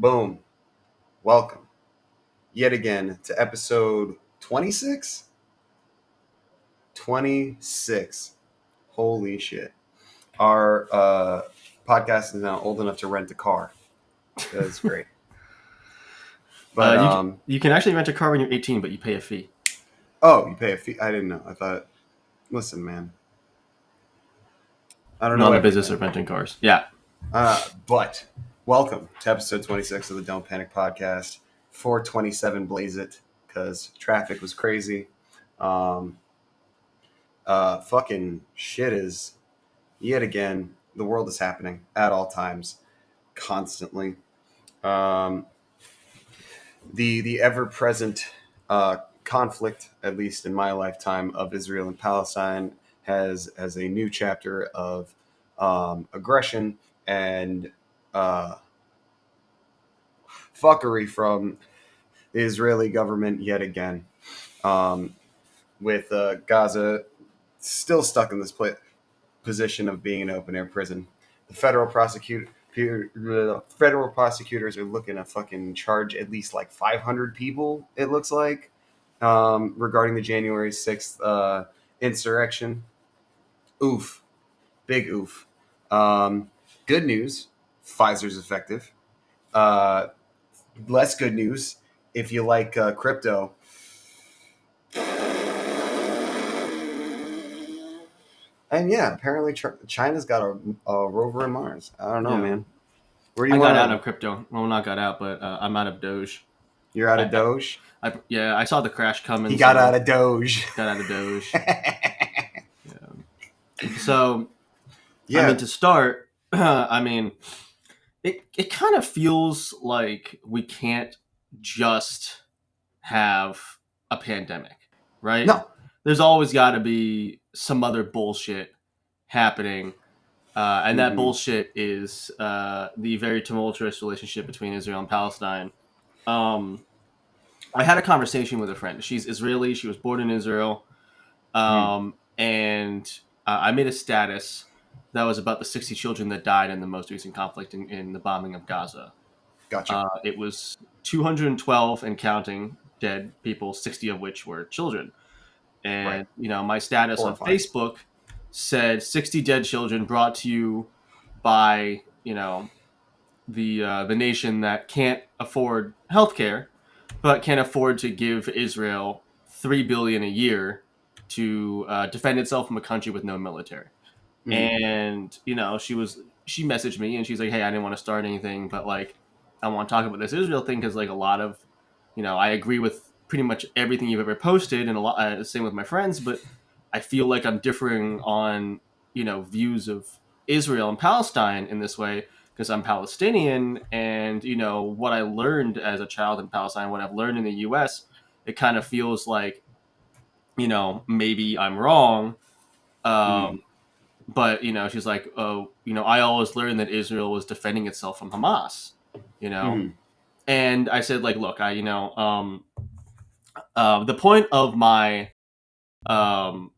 Boom. Welcome yet again to episode 26? 26. Holy shit. Our podcast is now old enough to rent a car. That's great. But you can actually rent a car when you're 18, but you pay a fee. Oh, you pay a fee? I didn't know. I thought, listen, man. I don't know. Not in the business of renting cars. Yeah. But welcome to episode 26 of the Don't Panic podcast. 427 blaze it because traffic was crazy. Fucking shit is yet again. The world is happening at all times, constantly. The ever present conflict, at least in my lifetime, of Israel and Palestine has a new chapter of aggression and fuckery from the Israeli government yet again, with Gaza still stuck in this position of being an open air prison. The federal prosecutors are looking to fucking charge at least like 500 people, it looks like, regarding the January 6th insurrection. Oof. Big oof. Good news, Pfizer's effective. Less good news, if you like crypto. And yeah, apparently China's got a rover in Mars. I don't know, man. Where do you got out of crypto. Well, not got out, but I'm out of Doge. You're out of Doge? I saw the crash coming. He got out of Doge. Got out of Doge. So, yeah. I mean, to start, it kind of feels like we can't just have a pandemic, right? No. There's always got to be some other bullshit happening. And that bullshit is the very tumultuous relationship between Israel and Palestine. I had a conversation with a friend. She's Israeli. She was born in Israel. And I made a status that was about the 60 children that died in the most recent conflict in the bombing of Gaza. Gotcha. It was 212 and counting dead people, 60 of which were children. And, my status on Facebook said 60 dead children brought to you by, the nation that can't afford healthcare, but can afford to give Israel $3 billion a year to defend itself from a country with no military. And, she messaged me and she's like, hey, I didn't want to start anything, but like, I want to talk about this Israel thing because like a lot of, I agree with pretty much everything you've ever posted and a lot, same with my friends, but I feel like I'm differing on, views of Israel and Palestine in this way because I'm Palestinian and, what I learned as a child in Palestine, what I've learned in the US, it kind of feels like, maybe I'm wrong. But, she's like, oh, I always learned that Israel was defending itself from Hamas, And I said, like, look, the point of my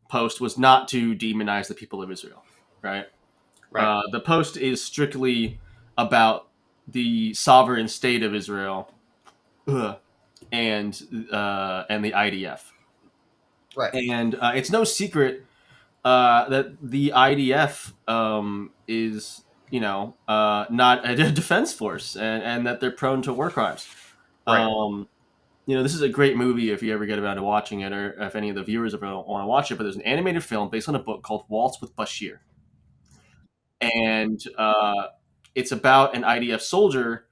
post was not to demonize the people of Israel, right? The post is strictly about the sovereign state of Israel and the IDF. Right. And it's no secret that the IDF is, not a defense force and that they're prone to war crimes. Right. This is a great movie if you ever get around to watching it or if any of the viewers ever want to watch it, but there's an animated film based on a book called Waltz with Bashir. And it's about an IDF soldier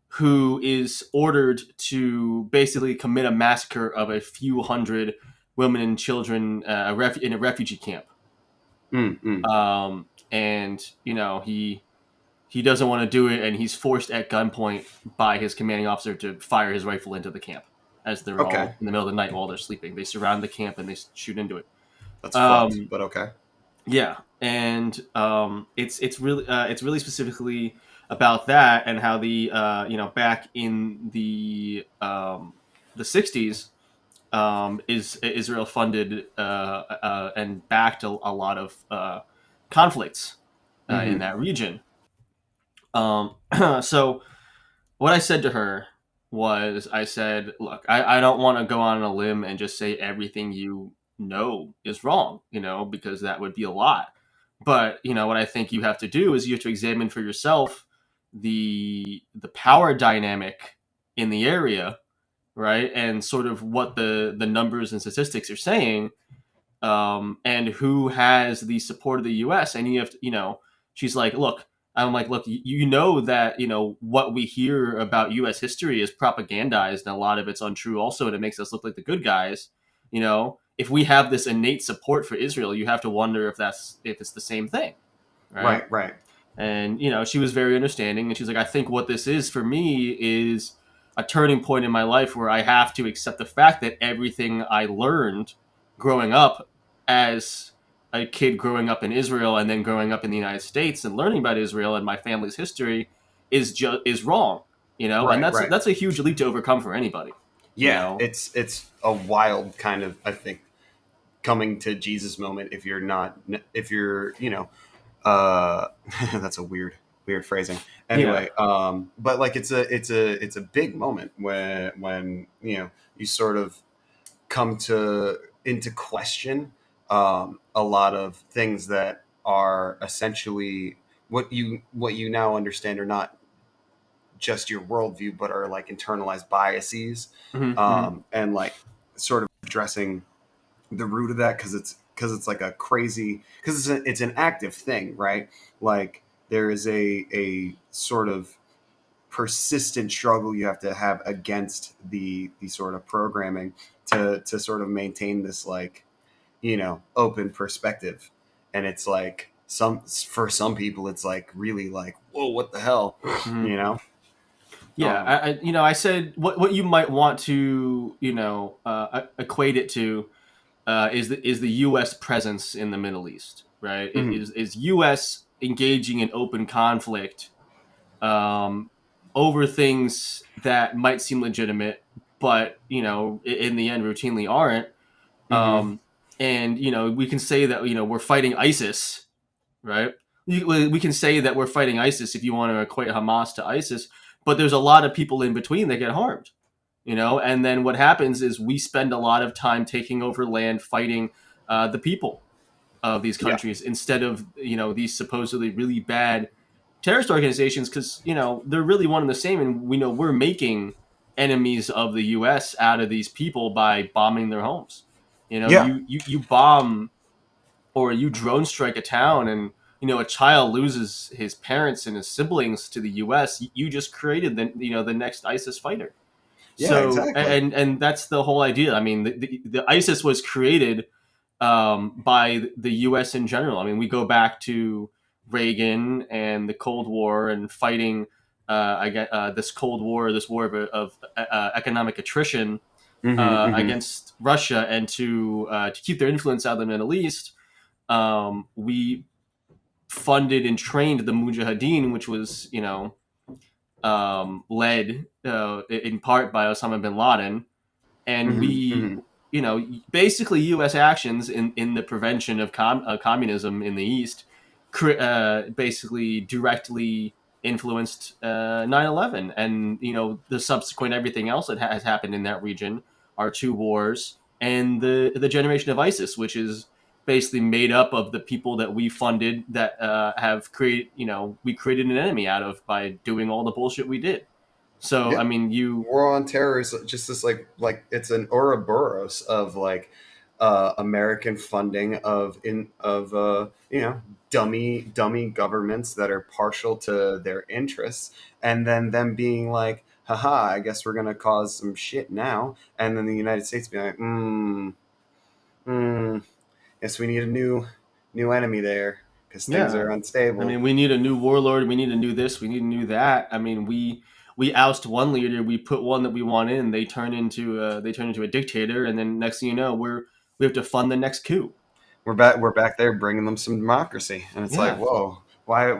who is ordered to basically commit a massacre of a few hundred women and children in a refugee camp. And, he doesn't want to do it, and he's forced at gunpoint by his commanding officer to fire his rifle into the camp as they're all in the middle of the night while they're sleeping. They surround the camp and they shoot into it. That's fucked, but okay. Yeah, and it's really specifically about that and how the back in the 60s, Israel funded and backed a lot of conflicts in that region. So what I said to her was, I said, look, I don't want to go on a limb and just say everything you know is wrong, because that would be a lot. But, what I think you have to do is you have to examine for yourself the power dynamic in the area, right? And sort of what the numbers and statistics are saying, and who has the support of the U.S. And you have to, she's like, look, I'm like, look, you know that, what we hear about U.S. history is propagandized, and a lot of it's untrue also, and it makes us look like the good guys. If we have this innate support for Israel, you have to wonder if it's the same thing, right? Right, right, And she was very understanding, and she's like, I think what this is for me is a turning point in my life where I have to accept the fact that everything I learned growing up as a kid, growing up in Israel and then growing up in the United States and learning about Israel and my family's history is wrong. And right, right. that's a huge leap to overcome for anybody. you Yeah, know it's a wild kind of, I think, coming to Jesus moment if you're not, if you're, uh that's a weird phrasing. yeah. Anyway, but like it's a big moment when you sort of come to into question a lot of things that are essentially what you now understand are not just your worldview, but are like internalized biases, Hmm. and like sort of addressing the root of that, because it's like a crazy, because it's an active thing, right? Like there is a sort of persistent struggle you have to have against the sort of programming to sort of maintain this, like, open perspective. And it's like, for some people it's like really like, whoa, what the hell? Hmm. you know Yeah, um I said what you might want to equate it to, is the U.S. presence in the Middle East, right? mhm. Is U.S. engaging in open conflict, um, over things that might seem legitimate, but in the end routinely aren't. Mhm. And we can say that we're fighting ISIS, right? We can say that we're fighting ISIS if you want to equate Hamas to ISIS, but there's a lot of people in between that get harmed. And then what happens is we spend a lot of time taking over land, fighting the people of these Yeah, countries, instead of these supposedly really bad terrorist organizations, because they're really one and the same, and we know we're making enemies of the U.S. out of these people by bombing their homes. yeah, You bomb or you drone strike a town, and a child loses his parents and his siblings to the U.S. You just created the next ISIS fighter. yeah, So, exactly. and that's the whole idea. I mean, the ISIS was created by the U.S. in general. I mean, we go back to Reagan and the Cold War and fighting. I get this Cold War, this war of economic attrition Hmm, hmm. against Russia, and to keep their influence out of the Middle East. We funded and trained the Mujahideen, which was led in part by Osama bin Laden, and Hmm, we hmm. basically U.S. actions in the prevention of communism in the East basically directly influenced 9/11, and the subsequent everything else that has happened in that region, our two wars, and the generation of ISIS, which is basically made up of the people that we funded, that have created we created an enemy out of by doing all the bullshit we did. So I Yeah, mean, you war on terror is just this, like it's an Ouroboros of like American funding of dummy governments that are partial to their interests, and then them being like, haha, I guess we're gonna cause some shit now, and then the United States being like, guess we need a new enemy there because things Yeah. are I unstable. mean, we need a new warlord. We need a new this. We need a new that. I mean, we oust one leader. We put one that we want in. They turn into a dictator, and then next thing you know, we have to fund the next coup. We're back there bringing them some democracy, and it's like, Yeah. whoa, why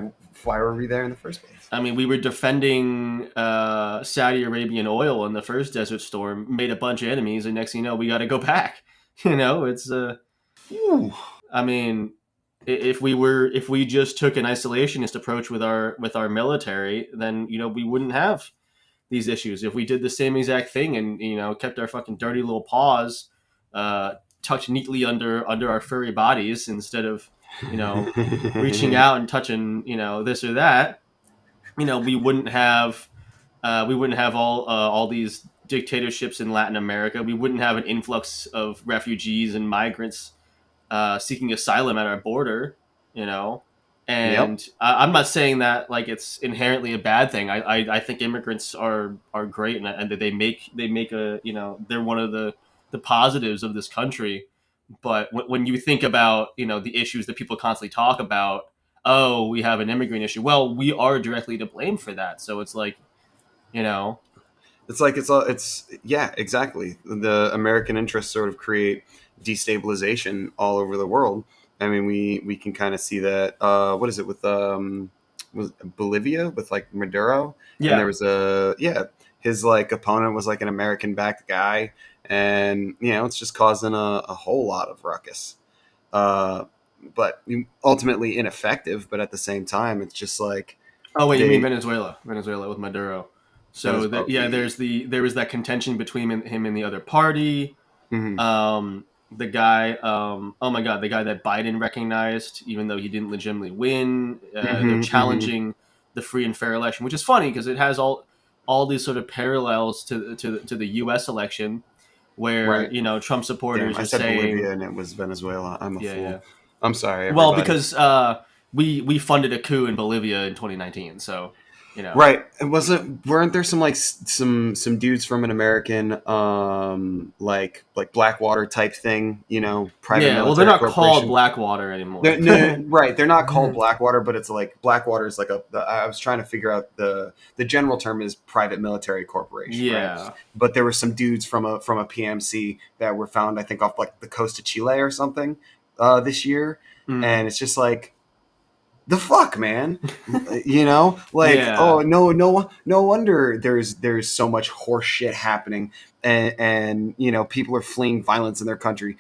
were we there in the first place? I mean, we were defending Saudi Arabian oil in the first Desert Storm, made a bunch of enemies, and next thing you know, we got to go back. It's Ooh. I mean, if we just took an isolationist approach with our military, then we wouldn't have these issues. If we did the same exact thing and kept our fucking dirty little paws tucked neatly under our furry bodies instead of reaching out and touching this or that, we wouldn't have all these dictatorships in Latin America. We wouldn't have an influx of refugees and migrants seeking asylum at our border, you know. Yep. And I'm not saying that like it's inherently a bad thing. I think immigrants are great, and that they make a they're one of the positives of this country. But when you think about the issues that people constantly talk about, oh, we have an immigrant issue. Well, we are directly to blame for that. So it's like, you know, It's like it's yeah, exactly. The American interests sort of create destabilization all over the world. I mean, we can kind of see that. What is it with was Bolivia with like Maduro, and there yeah. was a yeah, his like opponent was like an American backed guy, and it's just causing a whole lot of ruckus. Uh, but ultimately ineffective. But at the same time, it's just like Oh wait, you mean they. Venezuela? Venezuela with Maduro. So Oh, yeah, yeah. there was that contention between him and the other party. Mhm. The guy, oh my god, the guy that Biden recognized, even though he didn't legitimately win. They're Mhm, mhm. challenging the free and fair election, which is funny because it has all these sort of parallels to the U.S. election, where Right. Trump Damn, supporters I are said saying, Bolivia and it was Venezuela. I'm a yeah, fool. yeah. I'm sorry, Well, everybody. because we funded a coup in Bolivia in 2019, so you know. Right. It wasn't. Weren't there some like some dudes from an American like Blackwater type thing? Private Yeah, well, they're military not called corporation. Blackwater anymore. No, right. They're not called Blackwater, but it's like Blackwater is like I was trying to figure out the general term is private military corporation, right? Yeah. But there were some dudes from a PMC that were found, I think, off like the coast of Chile or something this year, Mm. and it's just like the fuck, man. Like, oh Yeah. no wonder there's so much horse shit happening, and people are fleeing violence in their country.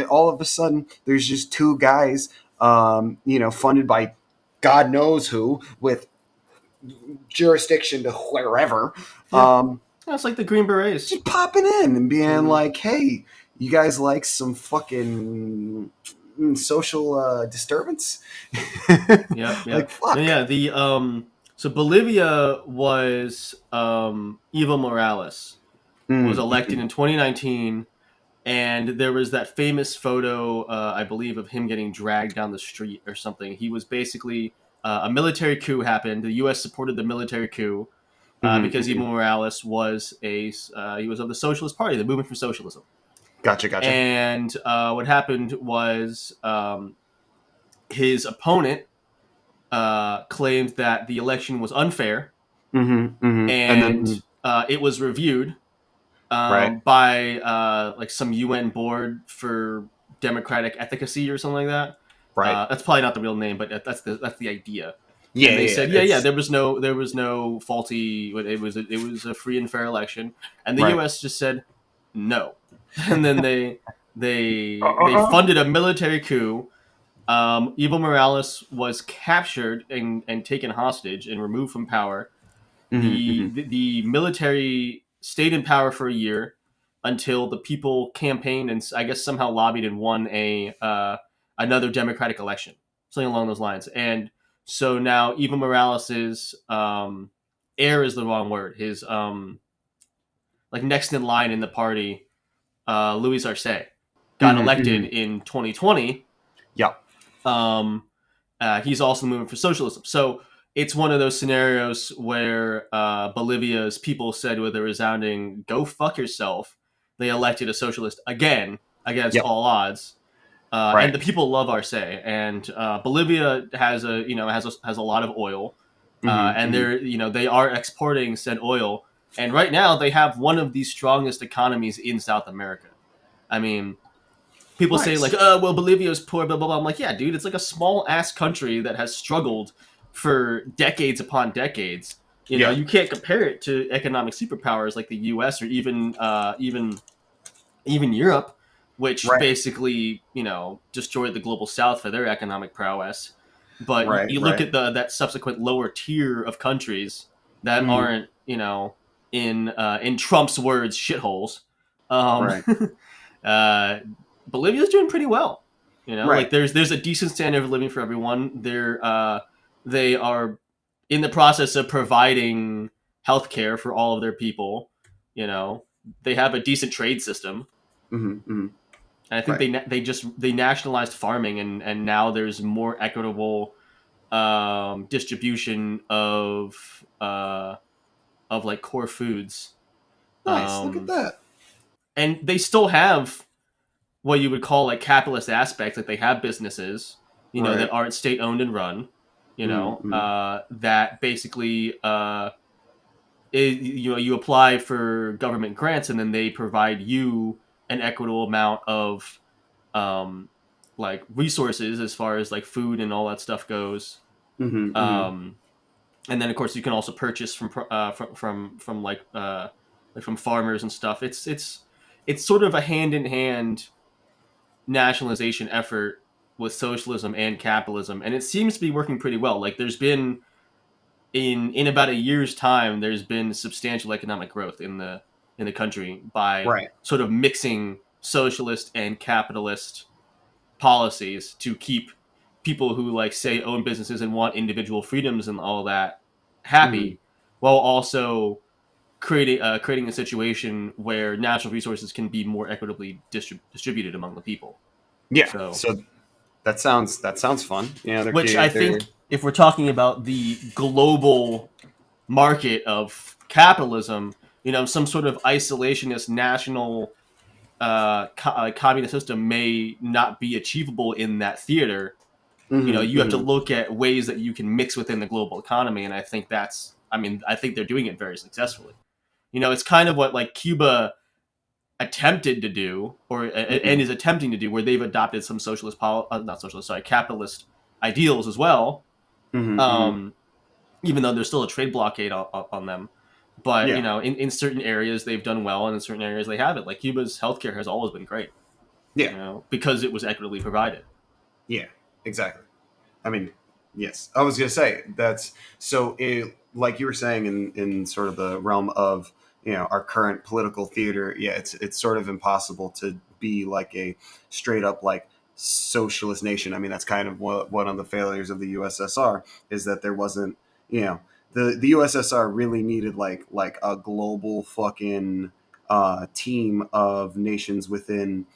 All of a sudden there's just two guys, funded by God knows who, with jurisdiction to wherever, Yeah. um That's like the Green Berets. just popping in and being Mm. like, hey, you guys like some fucking social disturbance? Yep. Like, Yep. No, fuck. yeah. The So Bolivia was Evo Morales was Mm, elected in 2019, and there was that famous photo, I believe, of him getting dragged down the street or something. He was basically a military coup happened. The U.S. supported the military coup mhm, because Evo mhm. Morales was he was of the Socialist Party, the Movement for Socialism. Gotcha. And what happened was his opponent claimed that the election was unfair, And and then, it was reviewed right, by like some UN board for democratic efficacy or something like that. right. That's probably not the real name, but that's the idea. Yeah, And they yeah, yeah. said, yeah, It's there was no faulty. It was a free and fair election, and the right. U.S. just said no, and then they Uh-uh. funded a military coup. Evo Morales was captured and taken hostage and removed from power. Hmm. The military stayed in power for a year until the people campaigned and I guess somehow lobbied and won a another democratic election, something along those lines. And so now Evo Morales's heir is the wrong word. His like next in line in the party, Louis Arce, got elected Hmm. in 2020. Yeah. Um, he's also moving for socialism. So it's one of those scenarios where Bolivia's people said with a resounding "Go fuck yourself." They elected a socialist again against Yep. all odds, and Right. the people love Arce. And Bolivia has a lot of oil, and Hmm. they are exporting said oil. And right now they have one of the strongest economies in South America. I mean, people say like, Nice. "Oh, well, Bolivia's poor," blah blah blah. I'm like, yeah, dude, it's like a small ass country that has struggled for decades upon decades. Yeah. You can't compare it to economic superpowers like the U.S. or even Europe, which Right. basically destroyed the global South for their economic prowess. But you, Right. you look Right. at that subsequent lower tier of countries that Hmm. aren't in Trump's words, shitholes. Um, Right. uh, Bolivia's doing pretty well. You know, like Right. there's a decent standard of living for everyone. They are in the process of providing healthcare for all of their people. You know, they have a decent trade system. Hmm. Hmm. And I think Right. they nationalized farming, and now there's more equitable distribution of like core foods. Nice. Look at Um, that. and they still have what you would call like capitalist aspects. Like they have businesses, you know, that Right. aren't state owned and run. You Hmm. know, Hmm. that basically, you know, you apply for government grants, and then they provide you an equitable amount of um, like resources as far as like food and all that stuff goes. Hmm. Hmm. Um, and then of course you can also purchase from like from farmers and stuff. It's sort of a hand in hand nationalization effort with socialism and capitalism, and it seems to be working pretty well. Like there's been in about a year's time, there's been substantial economic growth in the country by Right. sort of mixing socialist and capitalist policies to keep people who like say own businesses and want individual freedoms and all that Hmm. happy, while also creating a situation where natural resources can be more equitably distributed among the people. Yeah. So, So that sounds fun. Yeah. which I They're. think, if we're talking about the global market of capitalism, you know, some sort of isolationist national communist system may not be achievable in that theater. You know, Hmm. you have to Hmm. look at ways that you can mix within the global economy, and I think they're doing it very successfully. You know, it's kind of what like Cuba attempted to do, or and Hmm. is attempting to do, where they've adopted some not socialist, sorry, capitalist ideals as well. Hmm. Hmm. Um, Even though there's still a trade blockade on them, but you Yeah. know, in certain areas they've done well, and in certain areas they haven't. Like Cuba's healthcare has always been great, Yeah. you know, because it was equitably provided. Yeah. Exactly. I mean, yes. I was gonna say that's so. Like you were saying in sort of the realm of our current political theater. Yeah, it's sort of impossible to be like a straight up like socialist nation. I mean, that's kind of what one of the failures of the USSR is that there wasn't the USSR really needed like a global fucking team of nations within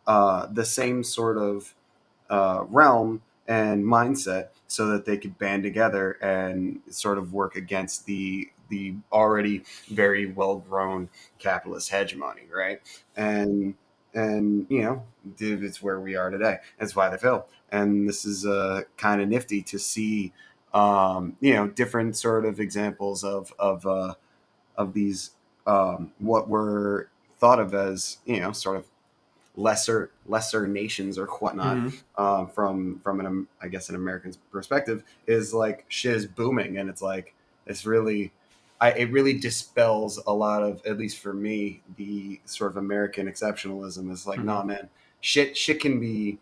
the same sort of realm and mindset so that they could band together and sort of work against the already very well grown capitalist hegemony, right? And dude, it's where we are today. That's why they failed. And this is kind of nifty to see, different sort of examples of these what were thought of as sort of lesser nations or whatnot Mm-hmm. from an I guess an American's perspective is like shit is booming and it's like it's really it really dispels a lot of, at least for me, the sort of American exceptionalism is like, Mm-hmm. nah, man, shit can be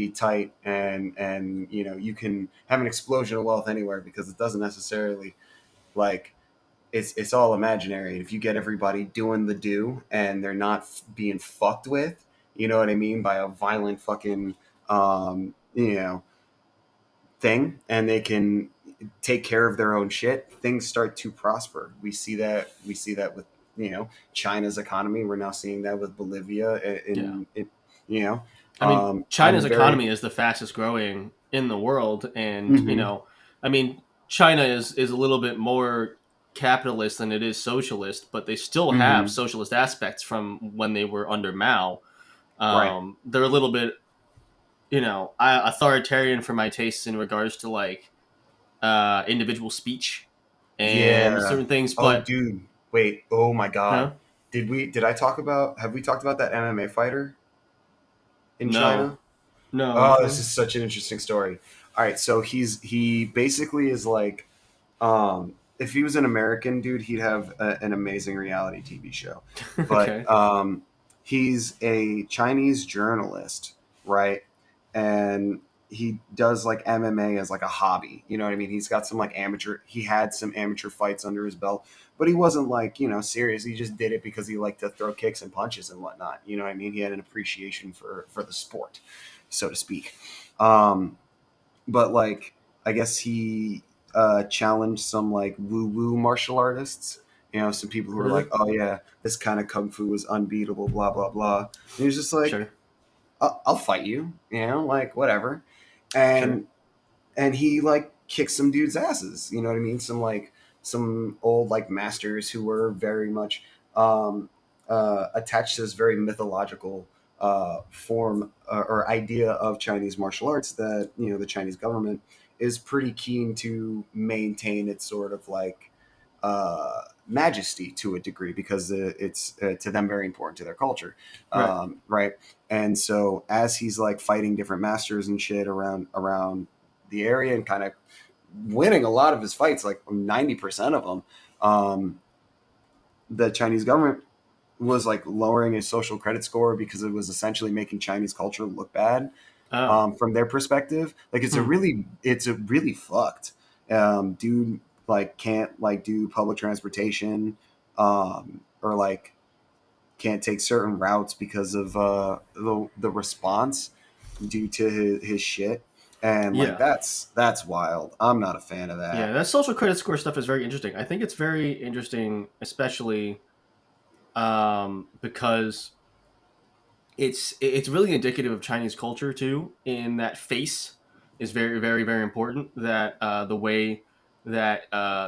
tight and you can have an explosion of wealth anywhere because it doesn't necessarily like it's all imaginary. If you get everybody doing the do and they're not being fucked with, you know what I mean, by a violent fucking um, you know thing, and they can take care of their own shit, things start to prosper. We see that with China's economy. We're now seeing that with Bolivia. Yeah. You know, I mean, China's I'm very. economy is the fastest growing in the world, and you Hmm. know, I mean, China is a little bit more capitalist than it is socialist, but they still have Hmm. socialist aspects from when they were under Mao. Right. They're a little bit, you know, authoritarian for my tastes in regards to like individual speech and Yeah. certain things, Oh, but dude. Wait. Oh my God. huh? Did I talk about? Have we talked about that MMA fighter in No, China? no, which Oh, this one? is such an interesting story. All right, so he basically is like, if he was an American dude, he'd have an amazing reality TV show. But Okay. he's a Chinese journalist, right? And he does like MMA as like a hobby. You know what I mean? He's got some like amateur. He had some amateur fights under his belt, but he wasn't like, you know, serious. He just did it because he liked to throw kicks and punches and whatnot. You know what I mean? He had an appreciation for the sport, so to speak. Um, but like, I guess he challenged some like woo woo martial artists. You know, some people who were Really? like, "Oh yeah, this kind of kung fu is unbeatable," blah blah blah. And he was just like, Sure. I'll fight you," you know, like whatever. Sure. And he like kicked some dudes' asses. You know what I mean? Some old like masters who were very much attached to this very mythological form or idea of Chinese martial arts that, you know, the Chinese government is pretty keen to maintain its sort of like majesty to a degree because it's to them very important to their culture, Right. right? And so as he's like fighting different masters and shit around the area and kind of winning a lot of his fights, like 90% of them, the Chinese government was like lowering his social credit score because it was essentially making Chinese culture look bad Oh. from their perspective. Like Hmm. it's a really fucked. Dude like can't like do public transportation, or like can't take certain routes because of the response due to his shit. And like Yeah. that's wild. I'm not a fan of Yeah. that. That social credit score stuff is very interesting. I think it's very interesting, especially because it's really indicative of Chinese culture too. In that face is very very very important. That the way that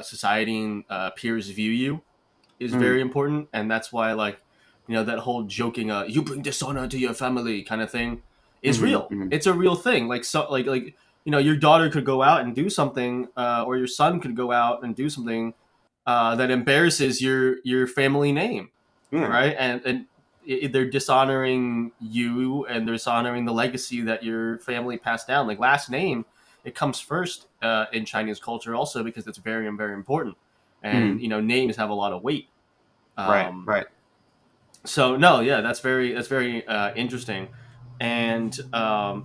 society and peers view you is Mm, very important, and that's why like that whole joking "you bring dishonor to your family" kind of thing is hmm real. hmm It's a real thing. Like so, like your daughter could go out and do something, or your son could go out and do something that embarrasses your family name, Yeah. right? And they're dishonoring you, and they're dishonoring the legacy that your family passed down. Like last name, it comes first in Chinese culture, also because it's very very important, and Mm, names have a lot of weight. right. Um, Right. so no, yeah, that's very interesting, and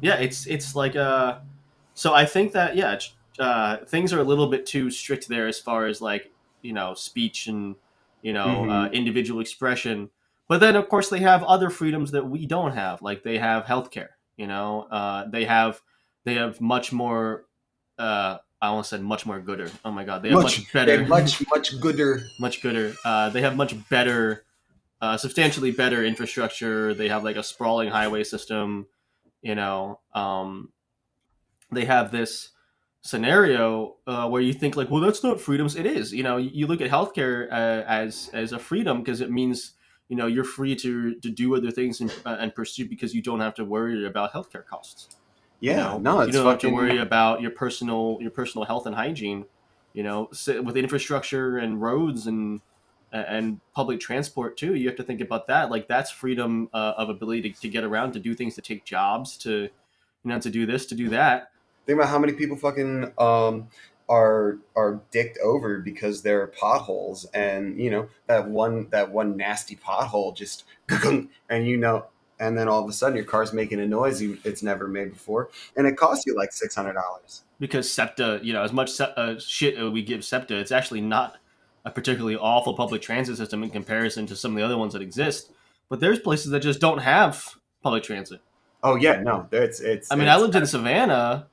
yeah, it's like so I think that yeah, things are a little bit too strict there as far as like speech and hmm individual expression. But then of course they have other freedoms that we don't have. Like they have healthcare. They have much more. I almost said much more gooder. Oh my god, they have much They're better, much gooder. much gooder. They have much better, substantially better infrastructure. They have like a sprawling highway system. You know, they have this scenario where you think like, well, that's not freedoms. It is. You look at healthcare as a freedom because it means you're free to do other things and pursue because you don't have to worry about healthcare costs. Yeah, no, You it's don't have to fucking worry about your personal health and hygiene. With infrastructure and roads and public transport too, you have to think about that. Like that's freedom of ability to get around, to do things, to take jobs, to do this, to do that. think about how many people fucking are dicked over because there are potholes, and you know that one nasty pothole just and and then all of a sudden your car's making a noise it's never made before, and it costs you like $600. Because SEPTA, as much shit we give SEPTA, it's actually not a particularly awful public transit system in comparison to some of the other ones that exist. But there's places that just don't have public transit. Oh yeah, no, it's I mean, I it's lived in Savannah,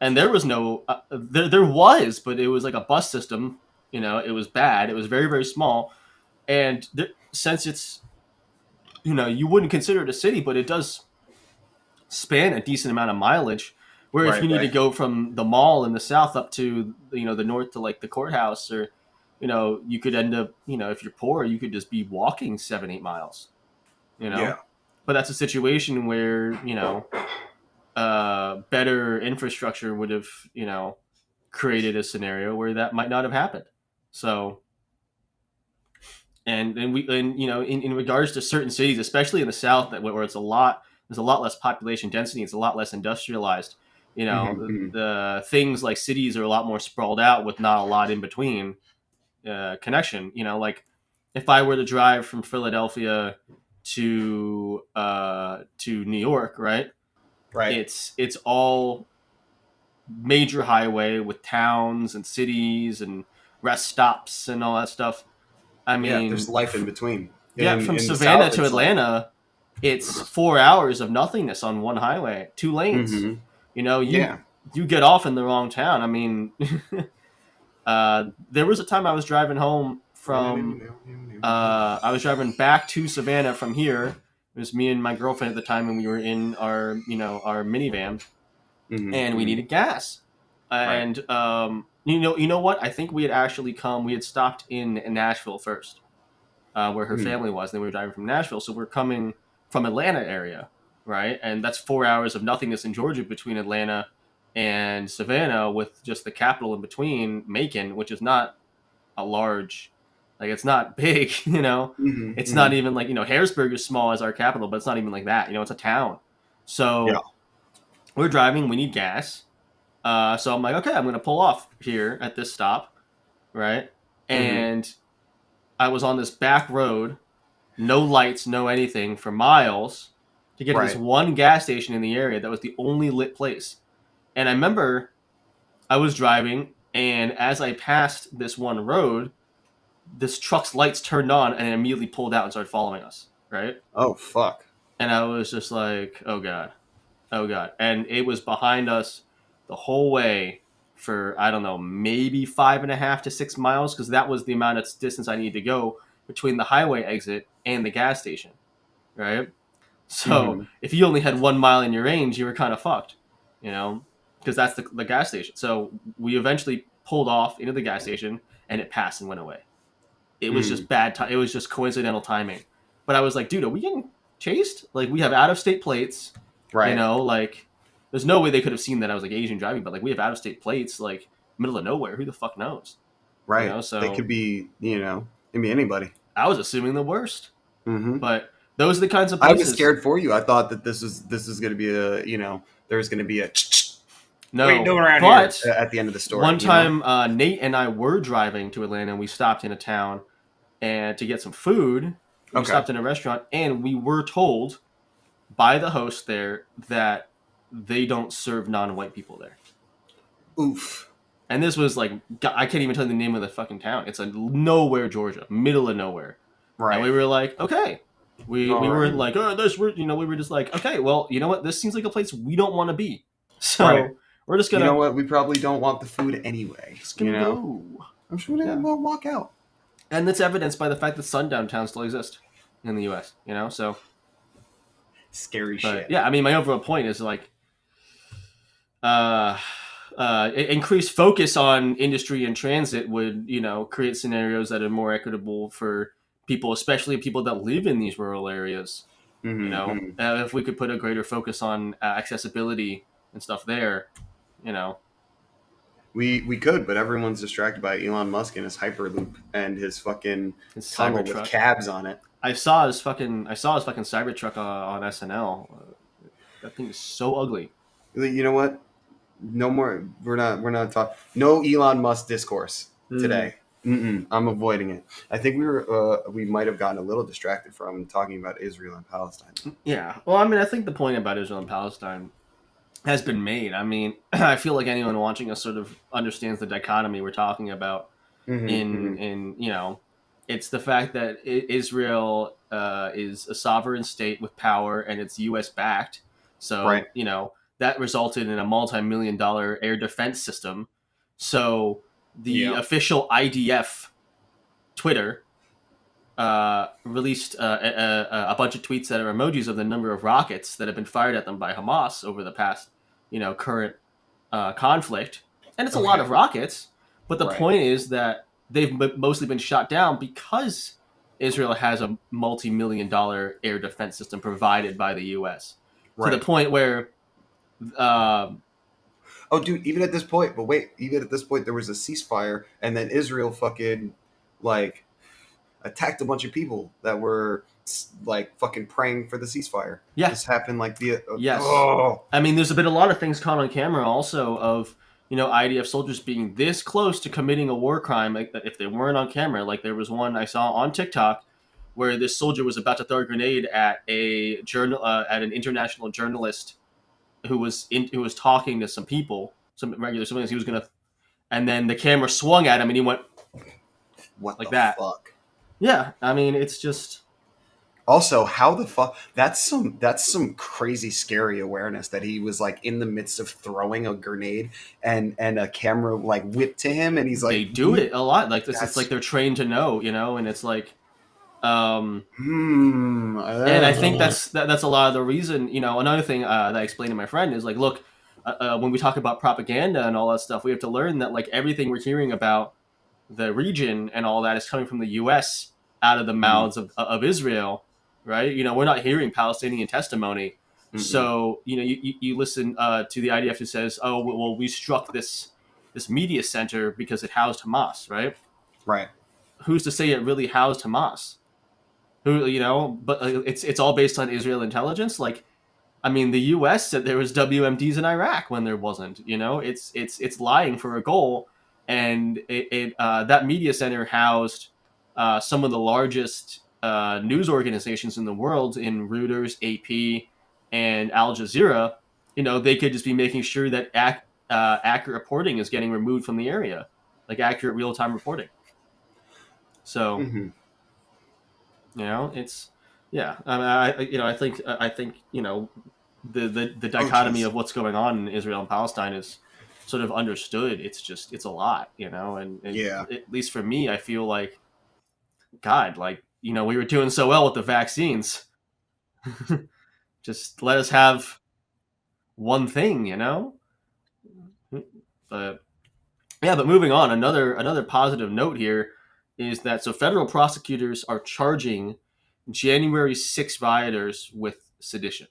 and there was no, there was, but it was like a bus system. It was bad. It was very very small, and since it's, you wouldn't consider it a city, but it does span a decent amount of mileage. Where if right, you need to right. go from the mall in the south up to the north to like the courthouse, or you could end up, if you're poor, you could just be walking 7-8 miles. You Yeah. know, but that's a situation where better infrastructure would have created a scenario where that might not have happened. So and in regards to certain cities, especially in the south, where there's a lot less population density, it's a lot less industrialized. Hmm The things like cities are a lot more sprawled out with not a lot in between connection. Like if I were to drive from Philadelphia to New York, right? Right. It's all major highway with towns and cities and rest stops and all that stuff. I Yeah, mean, there's life in between. yeah, In from the Savannah South, to it's like, Atlanta, it's 4 hours of nothingness on one highway, 2 lanes. mm-hmm. You know, Yeah. you get off in the wrong town. I mean, there was a time I was driving home from. I was driving back to Savannah from here. It was me and my girlfriend at the time, and we were in our our minivan, Mm-hmm. and we Mm-hmm. needed gas. Right. And you know what? I think we had actually come. We had stopped in Nashville first, where her Mm. family was. And then we were driving from Nashville, so we're coming from Atlanta area, right? And that's 4 hours of nothingness in Georgia between Atlanta and Savannah, with just the capital in between, Macon, which is not a large, like it's not big, you know. Mm-hmm. It's not Mm-hmm. even like Harrisburg is small as our capital, but it's not even like that. It's a town. Yeah. So we're driving. We need gas. So I'm like, okay, I'm gonna pull off here at this stop, right? Mm-hmm. And I was on this back road, no lights, no anything, for miles to get to this Right. one gas station in the area that was the only lit place. And I remember I was driving, and as I passed this one road, this truck's lights turned on and it immediately pulled out and started following us, right? Oh fuck. And I was just like, oh god, oh god. And it was behind us the whole way for, I don't know, maybe 5.5 to 6 miles, because that was the amount of distance I needed to go between the highway exit and the gas station, right? So Mm-hmm. if you only had 1 mile in your range, you were kind of fucked, because that's the gas station. So we eventually pulled off into the gas station, and it passed and went away. It was Mm. just bad time. It was just coincidental timing. But I was like, dude, are we getting chased? Like, we have out of state plates. Right. Like, there's no way they could have seen that I was like Asian driving, but like, we have out of state plates, like middle of nowhere. Who the fuck knows? Right. They So could be, it could be anybody. I was assuming the worst. Mm-hmm. But those are the kinds of I was places. scared for you. I thought that this is going to be a, there's going to be a, what are you No, doing around here but at the end of the story, one time Nate and I were driving to Atlanta, and we stopped in a town and to get some food. We Okay. stopped in a restaurant, and we were told by the host there that they don't serve non-white people there. Oof. And this was like, I can't even tell you the name of the fucking town. It's a nowhere, Georgia, middle of nowhere. Right. And we were like, okay. We All weren't right. like, oh, this, we were just like, okay, well, you know what? This seems like a place we don't want to be. So Right. we're just You know gonna what? We probably don't want the food anyway. go. I'm sure we'll walk out. And that's evidenced by the fact that sundown towns still exist in the U.S. So. Scary But shit. yeah, I mean, my overall point is like, increased focus on industry and transit would, create scenarios that are more equitable for people, especially people that live in these rural areas. Mm-hmm. If we could put a greater focus on accessibility and stuff there, you know. We could, but everyone's distracted by Elon Musk and his Hyperloop and his fucking His tunnel with Cybertruck. cabs on it. I saw his fucking Cybertruck on SNL. That thing is so ugly. You know what? No more. We're not talking. No Elon Musk discourse today. I'm avoiding it. I think we might have gotten a little distracted from talking about Israel and Palestine. Yeah. Well, I mean, I think the point about Israel and Palestine has been made. I mean, I feel like anyone watching us sort of understands the dichotomy we're talking about. In it's the fact that Israel is a sovereign state with power, and it's U.S. backed. So Right. That resulted in a multi-million-dollar air defense system. So the official IDF Twitter released a bunch of tweets that are emojis of the number of rockets that have been fired at them by Hamas over the past, current conflict. And it's a lot of rockets, but the point is that they've mostly been shot down because Israel has a multi-million-dollar air defense system provided by the U.S. Right. To the point where... oh, dude, even at this point, there was a ceasefire, and then Israel fucking, like, attacked a bunch of people that were like fucking praying for the ceasefire. Yeah, this happened like the yes. Oh. I mean, there's been a lot of things caught on camera also of IDF soldiers being this close to committing a war crime, like, if they weren't on camera. Like, there was one I saw on TikTok where this soldier was about to throw a grenade at an international journalist who was talking to some people, some regular civilians. He was gonna, and then the camera swung at him, and he went What like the that. fuck? Yeah, I mean, it's just Also, how the fuck? That's some crazy, scary awareness that he was like in the midst of throwing a grenade and a camera like whipped to him, and he's they like, do it a lot like this. It's like "That's they're trained to know, and it's like, um, hmm." and I think that's a lot of the reason. Another thing that I explained to my friend is like, look, when we talk about propaganda and all that stuff, we have to learn that like everything we're hearing about the region and all that is coming from the U.S. out of the Mm, mouths of Israel, right? We're not hearing Palestinian testimony. mm-mm. So you listen to the IDF who says, "Oh, well, we struck this media center because it housed Hamas," right? Right. Who's to say it really housed Hamas? But it's all based on Israel intelligence. Like, I mean, the U.S. said there was WMDs in Iraq when there wasn't. It's lying for a goal, and that media center housed some of the largest news organizations in the world in Reuters, AP, and Al Jazeera. They could just be making sure that accurate reporting is getting removed from the area, like accurate real time reporting. So Hmm. it's yeah. I think the Oh, dichotomy jeez. of what's going on in Israel and Palestine is sort of understood. It's a lot, and Yeah. at least for me, I feel like God, like we were doing so well with the vaccines. Just let us have one thing. But yeah, but moving on, another positive note here is that so federal prosecutors are charging January 6 rioters with sedition.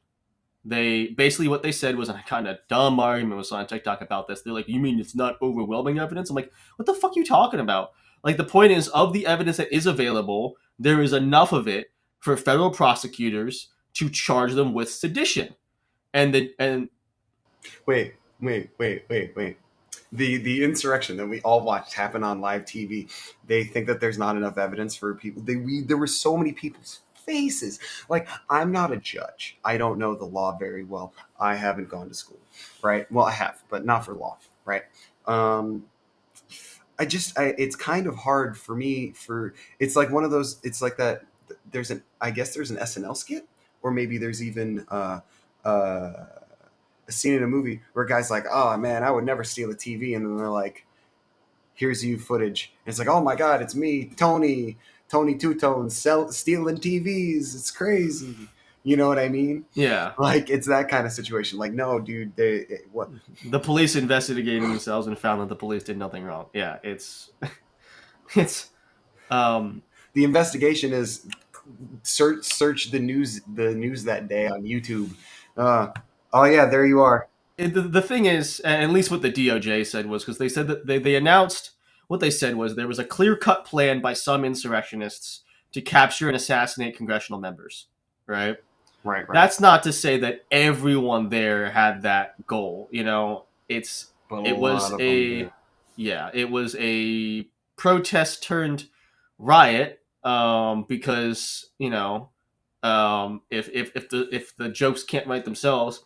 They basically what they said was a kind of dumb argument was on TikTok about this. They're like, "You mean it's not overwhelming evidence?" I'm like, "What the fuck are you talking about?" Like the point is, of the evidence that is available, there is enough of it for federal prosecutors to charge them with sedition. And Wait. The insurrection that we all watched happen on live TV. They think that there's not enough evidence for people. There were so many people's faces. Like, I'm not a judge. I don't know the law very well. I haven't gone to school, right? Well, I have, but not for law, right? Um, it's kind of hard for me for it's like one of those. It's like that. I guess there's an SNL skit, or maybe there's even uh a scene in a movie where a guy's like, "Oh man, I would never steal a TV," and then they're like, "Here's you footage." And it's like, "Oh my god, it's me, Tony Two Tones, stealing TVs. It's crazy." You know what I mean? yeah, Like it's that kind of situation. Like, no, dude, what? the police investigated themselves and found that the police did nothing wrong. Yeah, it's um The investigation is search the news that day on YouTube. Uh, oh yeah, there you are. the thing is, at least what the DOJ said was because they said that they announced what they said was there was a clear cut plan by some insurrectionists to capture and assassinate congressional members. Right. Right. That's not to say that everyone there had that goal. But a It was lot of them did. a yeah, it was a protest turned riot because if the jokes can't write themselves,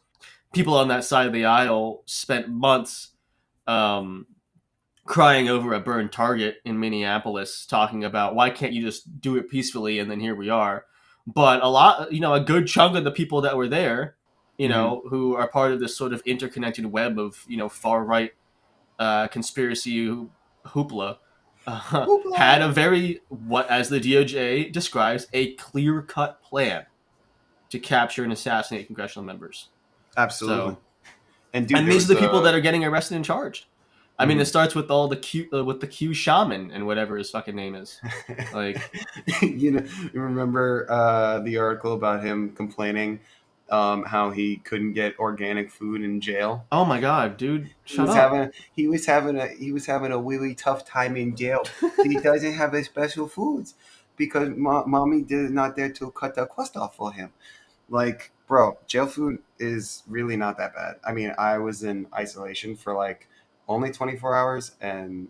people on that side of the aisle spent months um, crying over a burned Target in Minneapolis, talking about why can't you just do it peacefully, and then here we are. But a good chunk of the people that were there, Hmm. who are part of this sort of interconnected web of far right conspiracy hoopla, had a Hoopla! very what as the DOJ describes a clear cut plan to capture and assassinate congressional members. Absolutely. So And dude, and there these are was the people that are getting arrested and charged. I mean, it mhm. starts with all the Q shaman and whatever his fucking name is. Like, You remember the article about him complaining how he couldn't get organic food in jail. oh my god, dude, He shut was up. having he was having a really tough time in jail. He doesn't have his special foods because mommy did not there to cut the crust off for him. Like, bro, jail food is really not that bad. I mean, I was in isolation for like only 24 hours, and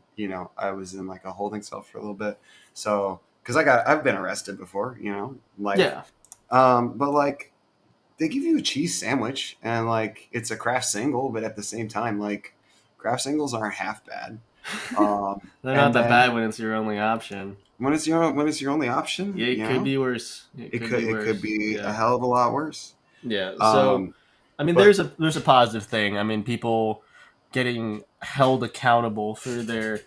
I was in like a holding cell for a little bit. So, because I've been arrested before, like, Yeah, but like they give you a cheese sandwich, and like it's a craft single, but at the same time, like Graph singles aren't half bad. Um, They're not and that then bad when it's your only option. when it's your only option, It you could know, be worse. It could be it could worse. be a Yeah. hell of a lot worse. Yeah. So, Um, I mean, but there's a positive thing. I mean, people getting held accountable for their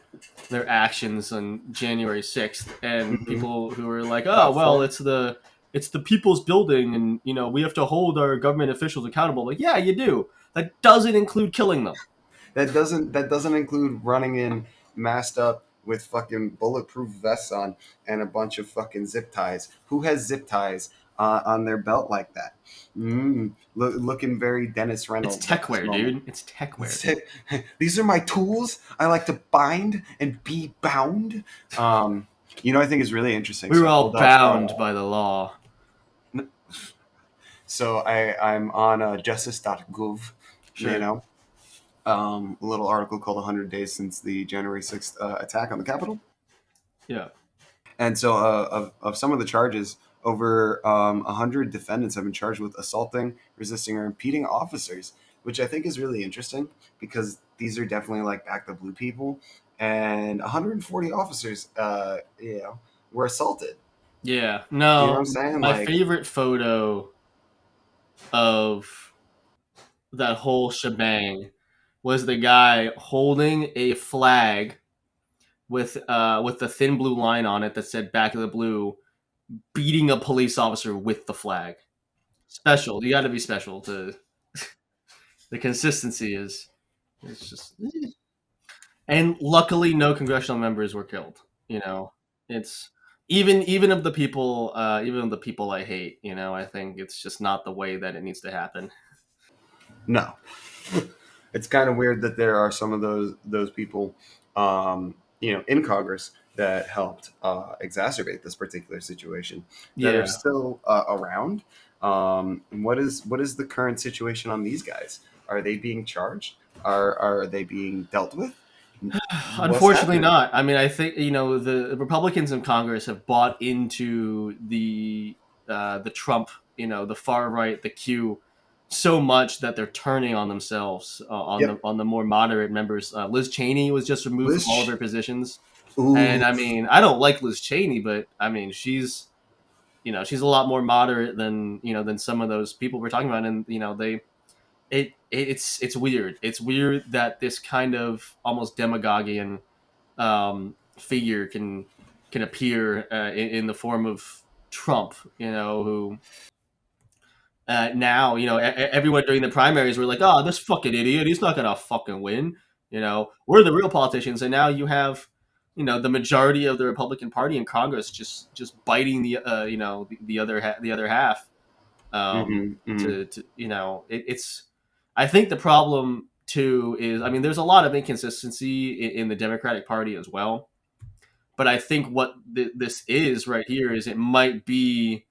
actions on January 6th, and mhm, people who are like, oh well, for it's the people's building, and we have to hold our government officials accountable. Like, yeah, you do. That doesn't include killing them. that doesn't include running in masked up with fucking bulletproof vests on and a bunch of fucking zip ties. Who has zip ties on their belt like that? Looking very Dennis It's Reynolds at this techwear, moment. dude. It's techwear. These are my tools. I like to bind and be bound. I think is really interesting. We were So I all pulled up. bound by the law. So I'm on justice.gov. You Sure. know, a little article called "100 Days Since the January 6th Attack on the Capitol." Yeah. And so, of some of the charges, over 100 defendants have been charged with assaulting, resisting, or impeding officers, which I think is really interesting because these are definitely like back the blue people, and 140 officers, were assaulted. Yeah. You know what No, I'm saying? my Like, favorite photo of that whole shebang was the guy holding a flag with the thin blue line on it that said "Back of the Blue," beating a police officer with the flag. Special. You got to be special to the consistency is. It's just, and luckily, no congressional members were killed. You know, it's even of the people, even of the people I hate. I think it's just not the way that it needs to happen. no. It's kind of weird that there are some of those people, in Congress that helped exacerbate this particular situation that are Yeah. still around. What is the current situation on these guys? Are they being charged? Are they being dealt with? What's Unfortunately, happening? not. I mean, I think the Republicans in Congress have bought into the Trump, the far right, the Q, so much that they're turning on themselves Yep. on the more moderate members. Liz Cheney was just removed from all of Lish. her positions, Ooh. and I mean, I don't like Liz Cheney, but I mean, she's a lot more moderate than some of those people we're talking about, and it's weird. It's weird that this kind of almost demagogian figure can appear in the form of Trump. Who now everyone during the primaries were like, "Oh, this fucking idiot, he's not gonna fucking win." We're the real politicians, and now you have the majority of the Republican Party in Congress just biting the other half Mm-hmm, mm-hmm. it's I think the problem too is, I mean, there's a lot of inconsistency in the Democratic Party as well, but I think what this is right here is it might be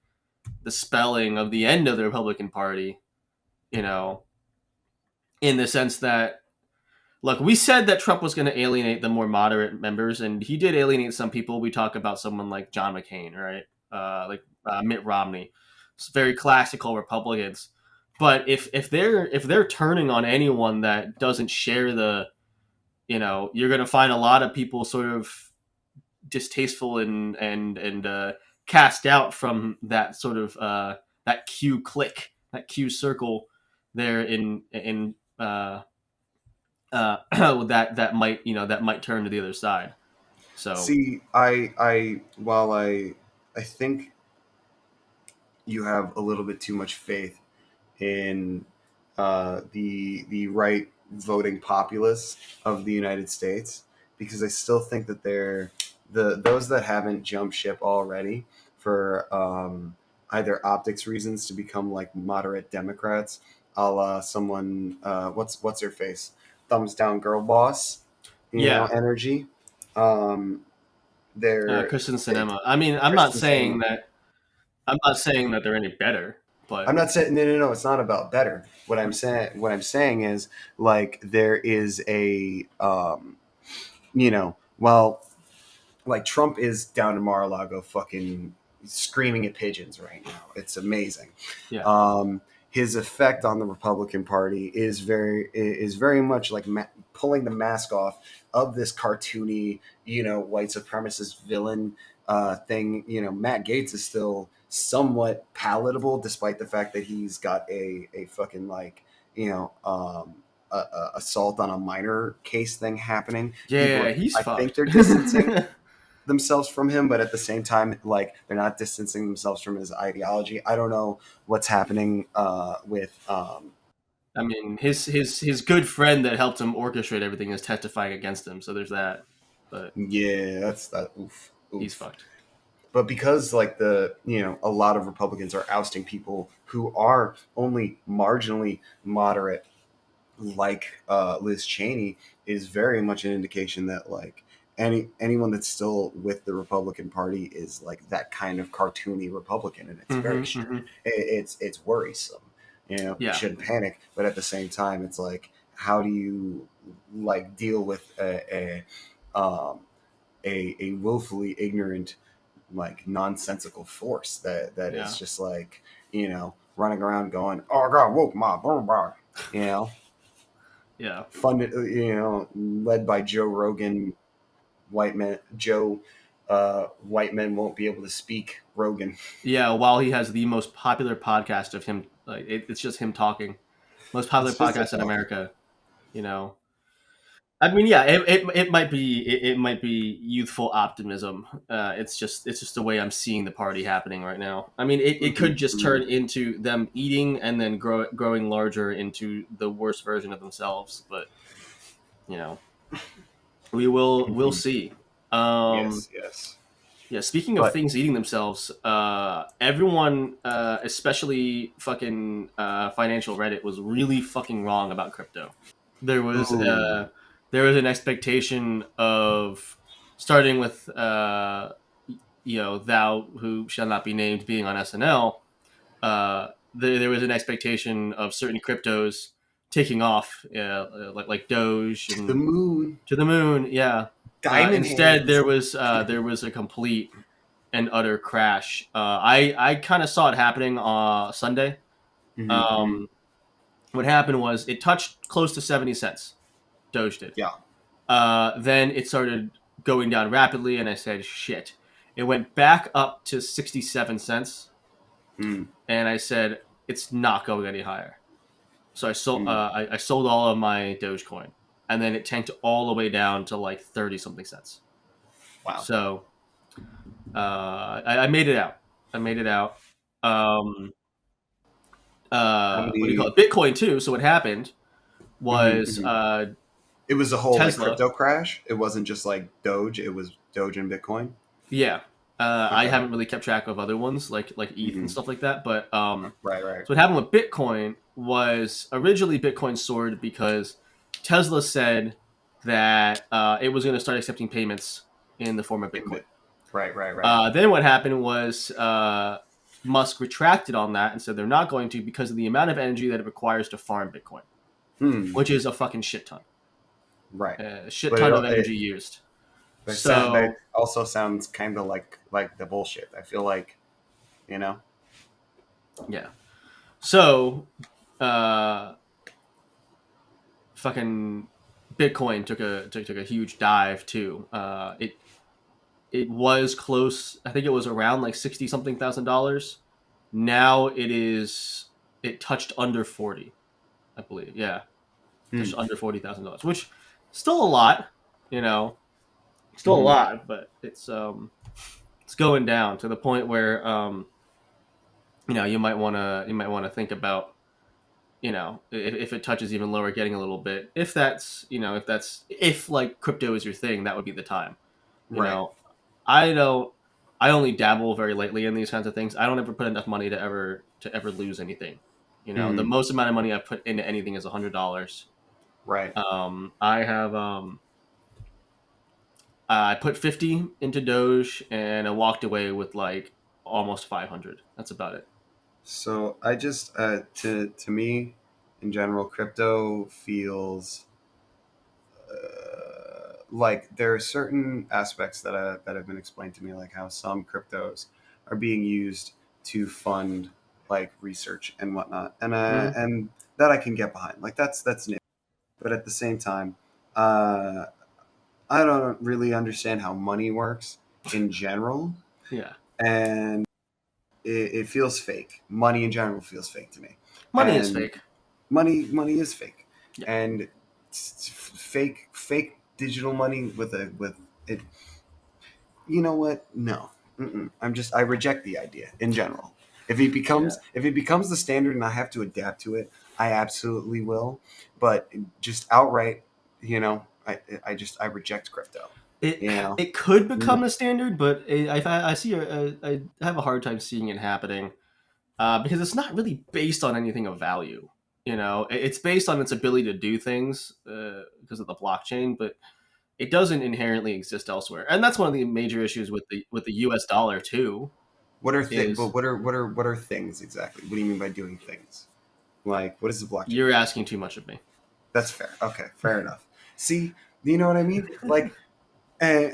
the spelling of the end of the Republican Party, you know in the sense that, look, we said that Trump was going to alienate the more moderate members, and he did alienate some people. We talk about someone like John McCain, right? Mitt Romney. It's very classical Republicans. But if they're turning on anyone that doesn't share you're going to find a lot of people sort of distasteful and cast out from that sort of that Q clique, that Q circle there in that might turn to the other side. So See, while I think you have a little bit too much faith in the right voting populace of the United States, because I still think that they're those that haven't jumped ship already for either optics reasons to become like moderate Democrats, a la someone what's her face, thumbs down girl boss, yeah, energy. Um, they're Kristen they, Sinema. I mean, I'm not Kristen saying Sinema. that I'm not saying that they're any better, I'm but not saying no. It's not about better. What I'm saying is like there is a well, like Trump is down to Mar-a-Lago, fucking screaming at pigeons right now. It's amazing. yeah, Um, his effect on the Republican Party is very much like pulling the mask off of this cartoony, white supremacist villain thing. Matt Gaetz is still somewhat palatable, despite the fact that he's got a fucking like assault on a minor case thing happening. People Yeah, he's I think fucked. they're distancing themselves from him, but at the same time, like they're not distancing themselves from his ideology. I don't know what's happening with I mean, his good friend that helped him orchestrate everything is testifying against him, so there's that. But yeah, that's that. Oof, he's oof. fucked. But because like a lot of Republicans are ousting people who are only marginally moderate, like Liz Cheney, is very much an indication that like anyone that's still with the Republican Party is like that kind of cartoony Republican, and it's very Hmm. it's worrisome. You Yeah, shouldn't panic, but at the same time, it's like how do you like deal with um, a willfully ignorant, like nonsensical force that yeah, is just like running around going, "Oh, I got woke mob," blah, blah, blah. you know yeah, funded, led by Joe Rogan, white men. White men won't be able to speak. Rogan. yeah. While he has the most popular podcast of him, like it's just him talking. Most popular It's just a podcast in talking. America. You know, I mean, yeah, it might be it might be youthful optimism. It's just the way I'm seeing the party happening right now. I mean, it Hmm could just hmm turn into them eating and then growing larger into the worst version of themselves. But you know, we'll hmm see. Um, Yes, yes. yeah. Speaking of But things eating themselves, everyone, especially fucking financial Reddit, was really fucking wrong about crypto. There was ooh, there was an expectation of starting with thou who shall not be named being on SNL. There was an expectation of certain cryptos taking off, like Doge to the and moon, to the moon. Yeah. diamond Instead, hands. there was a complete and utter crash. I kind of saw it happening on Sunday. Hmm Um, what happened was it touched close to 70 cents. Doge did. Yeah. Then it started going down rapidly, and I said, "Shit!" It went back up to 67 cents, Mm, and I said, "It's not going any higher." So I sold. mm. I sold all of my Dogecoin, and then it tanked all the way down to like 30 something cents. Wow. So I made it out. I made it out. Um, How what do you call many? it? Bitcoin too. So what happened Mhm, was mhm. It was a whole like Tesla. crypto crash. It wasn't just like Doge. It was Doge and Bitcoin. Yeah, I Okay. haven't really kept track of other ones like ETH and hmm stuff like that. But Right. Right. so what happened with Bitcoin was originally Bitcoin soared because Tesla said that it was going to start accepting payments in the form of In Bitcoin. Bit. Right. Right. Right. Then what happened was Musk retracted on that and said they're not going to because of the amount of energy that it requires to farm Bitcoin, Hmm. which is a fucking shit ton, Right. a shit But ton of energy used. but So it also sounds kind of like the bullshit. I feel like you know. yeah, so uh, fucking Bitcoin took a huge dive too. It was close. I think it was around like 60 something $1,000. Now it touched under 40, I believe. Yeah, Hmm. touched under $40,000, which still a lot, you know, still a hmm lot, but it's going down to the point where you might want to think about if it touches even lower, getting a little bit. If that's if like crypto is your thing, that would be the time. You Right. know, I don't. I only dabble very lightly in these kinds of things. I don't ever put enough money to ever lose anything. The hmm most amount of money I put into anything is $100. Right. I have I put 50 into Doge and I walked away with like almost 500. That's about it. So I just to me, in general, crypto feels like there are certain aspects that have been explained to me, like how some cryptos are being used to fund like research and whatnot, and that I can get behind. Like that's new. But at the same time, uh, I don't really understand how money works in general, Yeah. and it feels fake. Money in general feels fake to me, Money is and fake. money is fake, Yeah. and fake digital money with it. You know what? No, I reject the idea in general. Yeah. If it becomes the standard and I have to adapt to it, I absolutely will. But just outright, I reject crypto. It You know, it could become no, a standard, but I see I have a hard time seeing it happening because it's not really based on anything of value. It's based on its ability to do things because of the blockchain, but it doesn't inherently exist elsewhere. And that's one of the major issues with the U.S. dollar too. but Is what are things exactly? What do you mean by doing things? Like, what is the blockchain? you're asking too much of me. That's fair. Okay, fair enough. See, you know what I mean? Like, uh,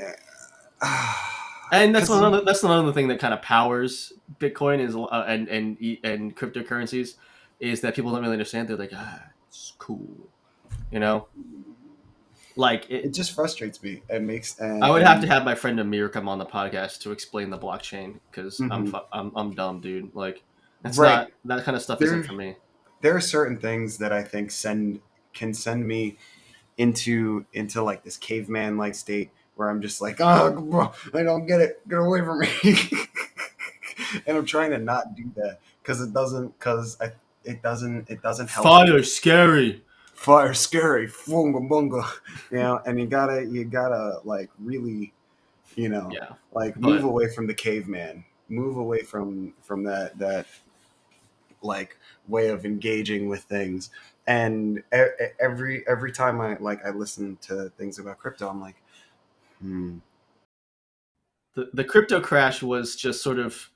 And because that's another thing that kind of powers Bitcoin is and cryptocurrencies is that people don't really understand. They're like, it's cool, you know. Like it it, just frustrates me. It makes I would have to and have my friend Amir come on the podcast to explain the blockchain because mhm. I'm dumb, dude. Like that's Right. not that kind of stuff isn't There for me. there are certain things that I think send me into like this caveman like state where I'm just like, oh, bro, I don't get it. Get away from me. And I'm trying to not do that because it doesn't help me. Fire scary. Fire scary, funga bunga, and you gotta like really, Yeah, like move but away from the caveman, move away from that like way of engaging with things. And every time I listen to things about crypto, I'm like, hmm. the crypto crash was just sort of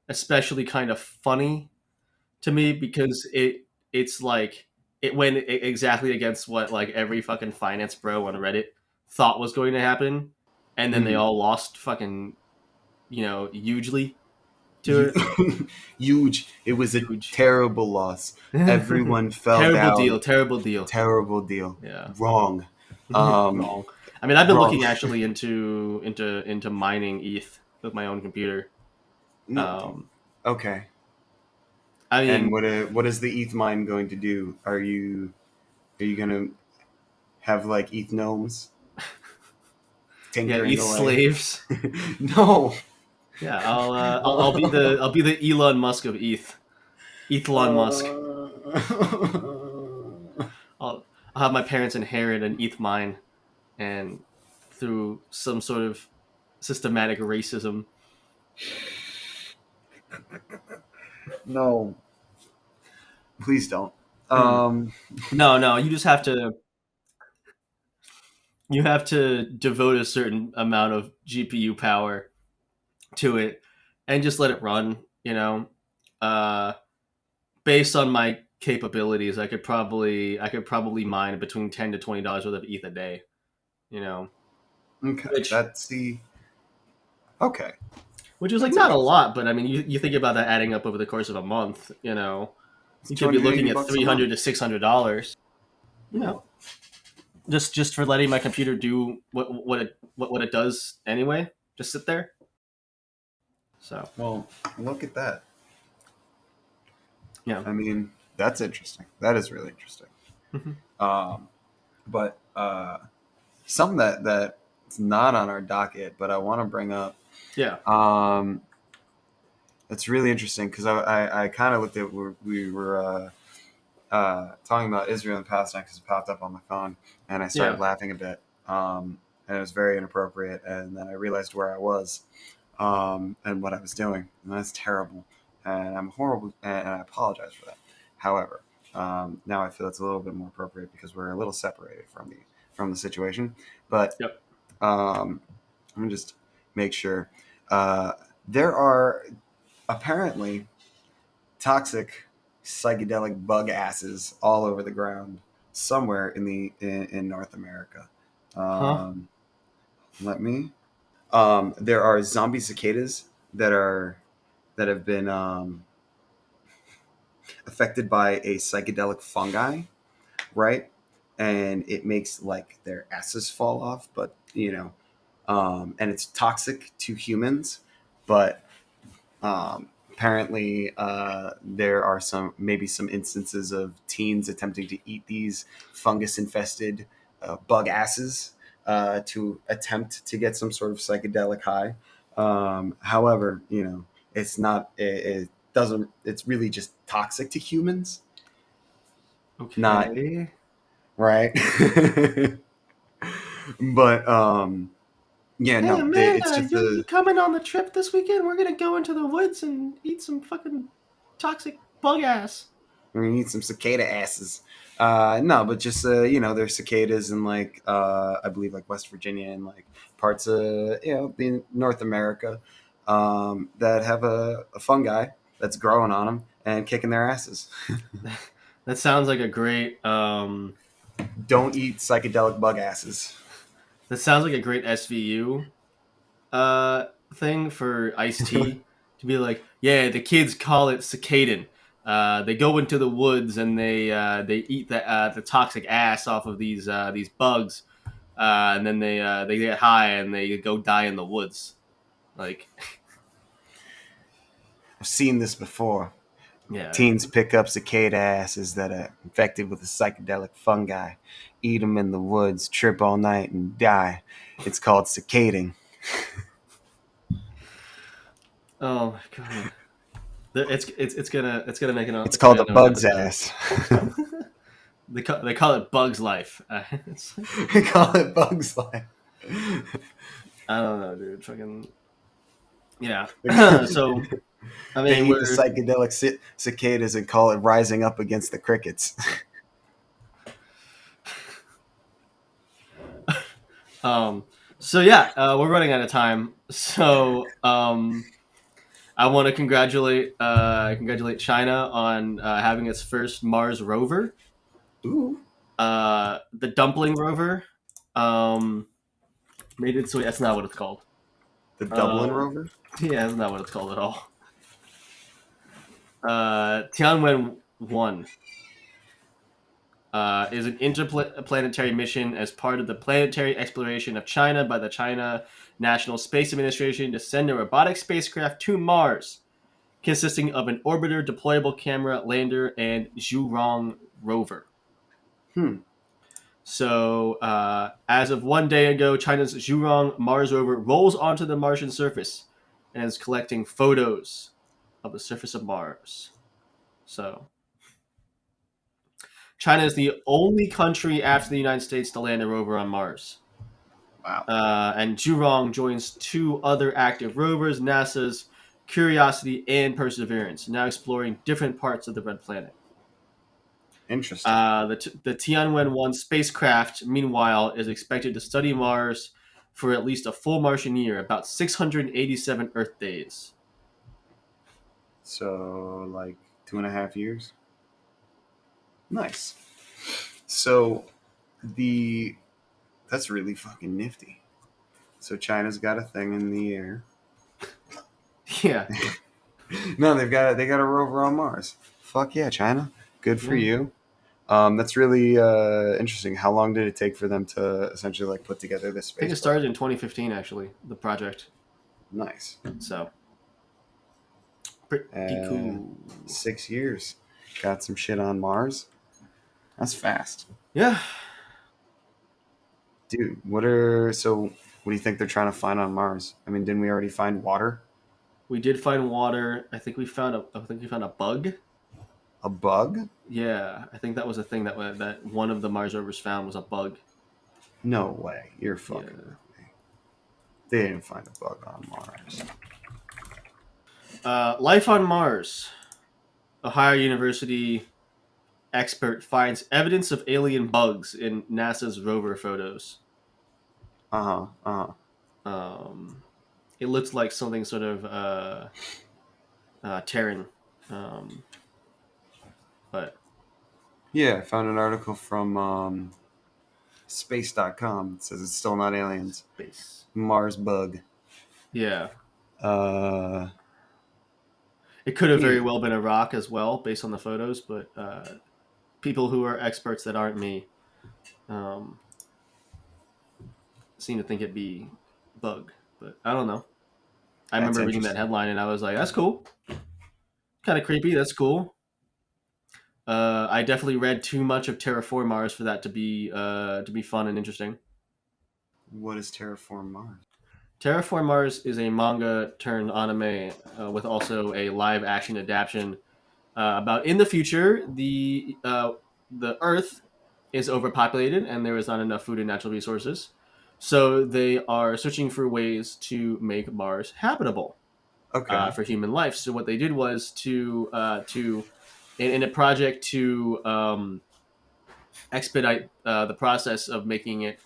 especially kind of funny to me because it's like it went exactly against what like every fucking finance bro on Reddit thought was going to happen, and then they Mhm. all lost fucking hugely to it. Huge. It was a Huge. terrible loss. Everyone fell Terrible down. deal. Terrible deal. Terrible deal. Yeah. Wrong. Um, Wrong. I mean, I've been wrong. looking actually into mining ETH with my own computer. No. Um, Okay. I And mean, what is the ETH mine going to do? Are you gonna have like ETH gnomes yeah, tinkering ETH away? slaves. No. Yeah, I'll be the Elon Musk of ETH. Elon Musk. Uh, I'll, I'll have my parents inherit an ETH mine, and through some sort of systematic racism. no. Please don't. Mm. Um, No, you have to devote a certain amount of GPU power to it, and just let it run. Uh, based on my capabilities, I could probably mine between $10 to $20 worth of ETH a day. You know, okay. which That's the okay. which is like That's not a interesting. lot, but I mean, you think about that adding up over the course of a month. It's You two could be hundred eighty looking at bucks a 300 month. to $600. You Yeah. know, just for letting my computer do what it does anyway. Just sit there. So Well, look at that. yeah. I mean, that's interesting. That is really interesting. Mhm. Um, but something that's not on our docket, but I want to bring up. Yeah. Um, it's really interesting because I kind of looked at we were talking about Israel and Palestine because it popped up on my phone, and I started Yeah. laughing a bit, and it was very inappropriate. And then I realized where I was, and what I was doing, and that's terrible. And I'm horrible, and I apologize for that. However, now I feel it's a little bit more appropriate because we're a little separated from the situation. But Yep. let me just make sure. Uh, there are apparently toxic psychedelic bug asses all over the ground somewhere in North America. Huh. Um, let me. There are zombie cicadas that have been affected by a psychedelic fungi, right? And it makes like their asses fall off, but and it's toxic to humans, but apparently there are some instances of teens attempting to eat these fungus infested bug asses to attempt to get some sort of psychedelic high. However, it's not it doesn't it's really just toxic to humans, not Okay. right. But yeah, Hey no, it's Amanda, just you coming on the trip this weekend? We're gonna go into the woods and eat some fucking toxic bug ass. we need some cicada asses. No, but just there's cicadas in like I believe like West Virginia and like parts of the North America that have a fungi that's growing on them and kicking their asses. That sounds like a great Don't eat psychedelic bug asses. that sounds like a great SVU thing for Ice T to be like, yeah, the kids call it cicadan. They go into the woods and they eat the toxic ass off of these bugs, and then they get high and they go die in the woods. Like, I've seen this before. yeah, Teens pick up cicada asses that are infected with a psychedelic fungi, eat them in the woods, trip all night, and die. It's called cicading. oh my god, it's gonna make It's it's gonna called make a another bug's episode. ass. They call it Bug's Life. It's like, We call it bug's life. I don't know, dude. Fucking yeah. So They I mean, eat the we're psychedelic cicadas and call it rising up against the crickets. um. So yeah, we're running out of time. So I want to congratulate China on having its first Mars rover, Ooh, the Dumpling rover. Um, made it so that's not what it's called. the Dublin Um, rover? yeah, that's not what it's called at all. Tianwen-1 is an interplanetary mission as part of the planetary exploration of China by the China National Space Administration to send a robotic spacecraft to Mars, consisting of an orbiter, deployable camera, lander, and Zhurong rover. Hmm. So, as of 1 day ago, China's Zhurong Mars rover rolls onto the Martian surface and is collecting photos of the surface of Mars. So, China is the only country after the United States to land a rover on Mars. Wow. And Zhurong joins two other active rovers, NASA's Curiosity and Perseverance, now exploring different parts of the Red Planet. Interesting. The Tianwen-1 spacecraft, meanwhile, is expected to study Mars for at least a full Martian year, about 687 Earth days. So, like 2.5 years? Nice. So, the that's really fucking nifty. So, China's got a thing in the air. Yeah. No, they got a rover on Mars. Fuck yeah, China. Good for Yeah. you. That's really interesting. How long did it take for them to essentially like put together this I think it spacecraft? started in 2015, actually, the project. Nice. So, pretty Uh, cool. 6 years. Got some shit on Mars. That's fast, Yeah. dude. What do you think they're trying to find on Mars? I mean, didn't we already find water? We did find water. I think we found a bug. A bug? Yeah, I think that was a thing that one of the Mars rovers found was a bug. No way. You're Yeah. fucking with me. They didn't find a bug on Mars. Life on Mars. Ohio University expert finds evidence of alien bugs in NASA's rover photos. Uh huh. Uh huh. It looks like something sort of Terran, but Yeah, I found an article from space.com. It says it's still not aliens. space. Mars bug. Yeah, Uh, It could have very Yeah. well been a rock as well, based on the photos, but people who are experts that aren't me um, seem to think it'd be bug. But I don't know. I That's remember reading that interesting. headline and I was like, "That's cool, kind of creepy. That's cool." I definitely read too much of Terraform Mars for that to be fun and interesting. What is Terraform Mars? Terraform Mars is a manga turned anime with also a live action adaptation about in the future the Earth is overpopulated and there is not enough food and natural resources, so they are searching for ways to make Mars habitable Okay. for human life. So what they did was to in a project to expedite the process of making it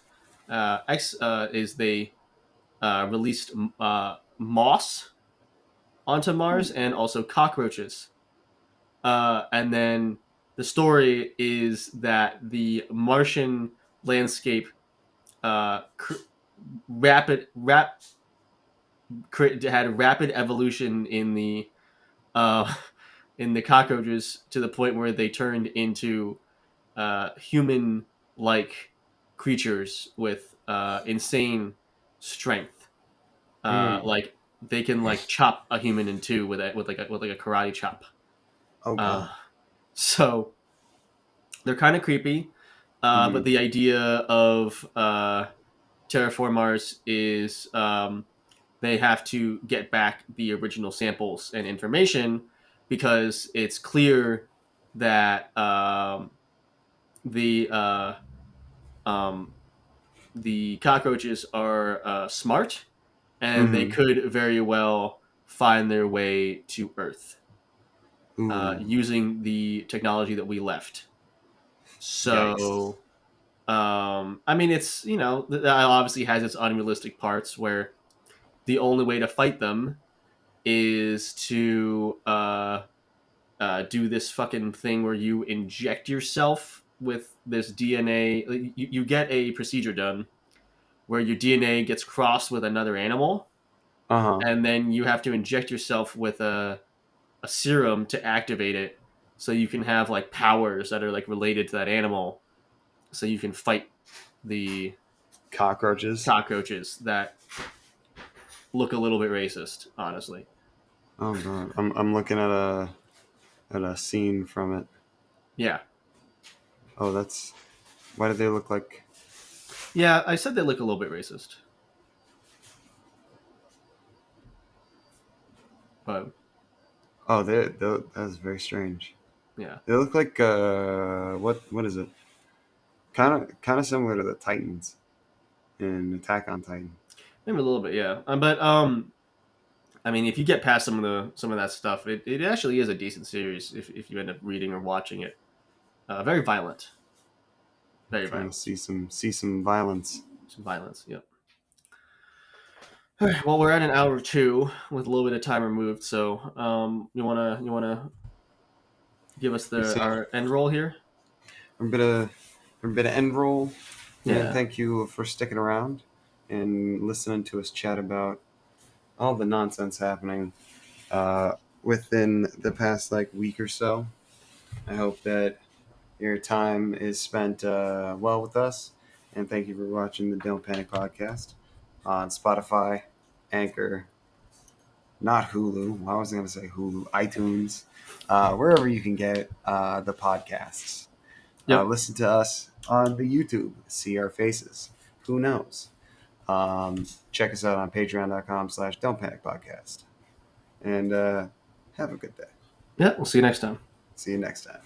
is they released moss onto Mars and also cockroaches. And then the story is that the Martian landscape rapid rap had rapid evolution uh, in the cockroaches to the point where they turned into human like creatures with insane strength. Mm. Like they can like chop a human in two with like a karate chop. Oh Uh, god. so they're kind of creepy. But Hmm. the idea of Terraform Mars is they have to get back the original samples and information because it's clear that the um, the cockroaches are smart and they Hmm. could very well find their way to Earth Ooh. using the technology that we left. Yikes. So, I mean, it's that obviously has its unrealistic parts where the only way to fight them is to do this fucking thing where you inject yourself with this DNA. You get a procedure done where your DNA gets crossed with another animal, Uh-huh. and then you have to inject yourself with a serum to activate it, so you can have like powers that are like related to that animal, so you can fight the Cockroaches. cockroaches that look a little bit racist, honestly. Oh god. I'm looking at a scene from it. Yeah, Oh, that's why do they look like yeah, I said they look a little bit racist, but oh that's very strange. yeah, They look like what is it? Kind of similar to the Titans in Attack on Titan. maybe a little bit, yeah. But I mean, if you get past some of that stuff, it actually is a decent series if you end up reading or watching it. Very violent, very Trying to violent, see some violence. some violence. Yep. All right, well, we're at an hour two with a little bit of time removed, so you wanna give us You the see our end roll here? a bit of end roll, and Yeah. thank you for sticking around and listening to us chat about all the nonsense happening uh, within the past like week or so. I hope that your time is spent well with us, and thank you for watching the Don't Panic podcast on Spotify, Anchor, not Hulu. I was going to say Hulu, iTunes, wherever you can get the podcasts. Yep. Listen to us on the YouTube, see our faces. Who knows? Check us out on patreon.com/Don't Panic Podcast. And have a good day. Yeah. We'll see you next time. See you next time.